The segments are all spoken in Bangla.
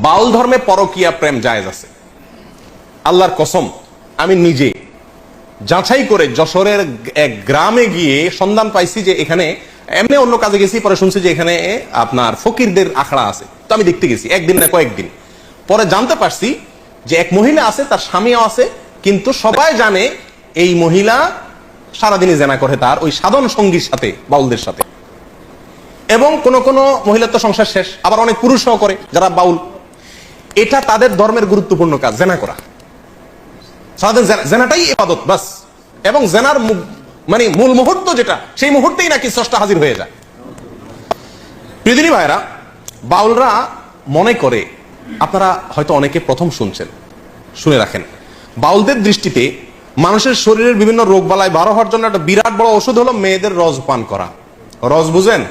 বাউল ধর্মে পরকীয়া প্রেম জায়েজ আছে। আল্লাহর কসম, আমি নিজে যাচাই করে যশোরের এক গ্রামে গিয়ে সন্ধান পাইছি যে এখানে, এমনি অন্য কাজে গেছি, পরে শুনছি যে এখানে আপনার ফকিরদের আখড়া আছে। তো আমি দেখতে গেছি, একদিন না কয়েকদিন পরে জানতে পারছি যে এক মহিলা আছে, তার স্বামীও আছে, কিন্তু সবাই জানে এই মহিলা সারাদিনই জেনা করে তার ওই সাধন সঙ্গীর সাথে, বাউলদের সাথে। এবং কোন কোন মহিলার তো সংসার শেষ, আবার অনেক পুরুষও করে যারা বাউল। এটা তাদের ধর্মের গুরুত্বপূর্ণ কাজ, জেনা করা। সারাদিন জেনাটাই ইবাদত বাস। এবং জেনার মানে মূল মুহূর্ত যেটা, সেই মুহূর্তেই নাকি স্রষ্টা হাজির হয়ে যায়। প্রিয়দিনী ভাইরা, বাউলরা মনে করে, আপনারা হয়তো অনেকে প্রথম শুনছেন, শুনে রাখেন, বাউলদের দৃষ্টিতে মানুষের শরীরের বিভিন্ন রোগ বালাই ভালো হওয়ার জন্য একটা বিরাট বড় ওষুধ হলো মেয়েদের রস পান করা। রস বুঝেন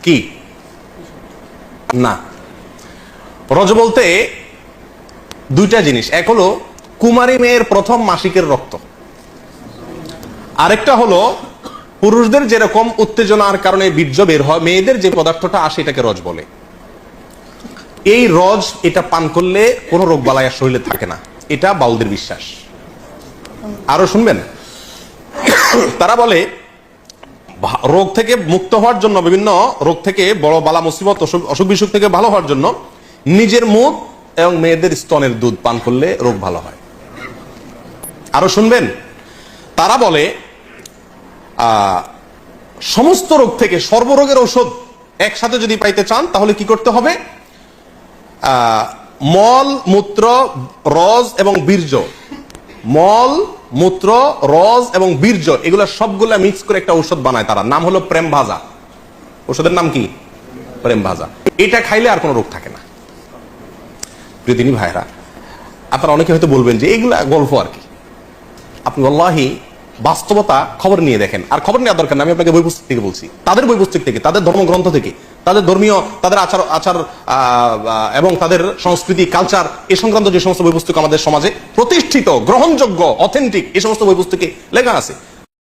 কি? না, রজ বলতে দুইটা জিনিস। এক হলো কুমারী মেয়ের প্রথম মাসিকের রক্ত, আরেকটা হলো পুরুষদের যেরকম উত্তেজনার কারণে বীর্য বের হয়, মেয়েদের যে পদার্থটা আসে এটাকে রজ বলে। এই রজ, এটা পান করলে কোনো রোগ বালাই আর শরীরে থাকে না, এটা বাউলদের বিশ্বাস। আরো শুনবেন, তারা বলে রোগ থেকে মুক্ত হওয়ার জন্য, বিভিন্ন রোগ থেকে, বড় বালা মুসিবত অসুখ বিসুখ থেকে ভালো হওয়ার জন্য নিজের মুখ এবং মেয়েদের স্তনের দুধ পান করলে রোগ ভালো হয়। আরো শুনবেন, তারা বলে সমস্ত রোগ থেকে সর্বরোগের ঔষধ একসাথে যদি পাইতে চান তাহলে কি করতে হবে? মল, মূত্র, রজ এবং বীর্য, মল, মূত্র, রজ এবং বীর্য, এগুলা সবগুলা মিক্স করে একটা ঔষধ বানায় তারা, নাম হলো প্রেম ভাজা। ঔষধের নাম কি? প্রেম ভাজা। এটা খাইলে আর কোনো রোগ থাকে না। প্রিয়দিনী ভাইরা, আপনারা অনেকে হয়তো বলবেন যে এগুলা গল্প আর কি। আপনি ওয়াল্লাহি বাস্তবতা খবর নিয়ে দেখেন। আর খবর নেওয়ার দরকার না, আমি আপনাকে বই পুস্তক থেকে বলছি, তাদের বই পুস্তক থেকে, তাদের ধর্মগ্রন্থ থেকে, তাদের ধর্মীয়, তাদের আচার এবং তাদের সংস্কৃতি, কালচার, এই সংক্রান্ত যে সমস্ত বই পুস্তক আমাদের সমাজে প্রতিষ্ঠিত, গ্রহণযোগ্য, অথেন্টিক, এই সমস্ত বই পুস্তকে লেখা আছে।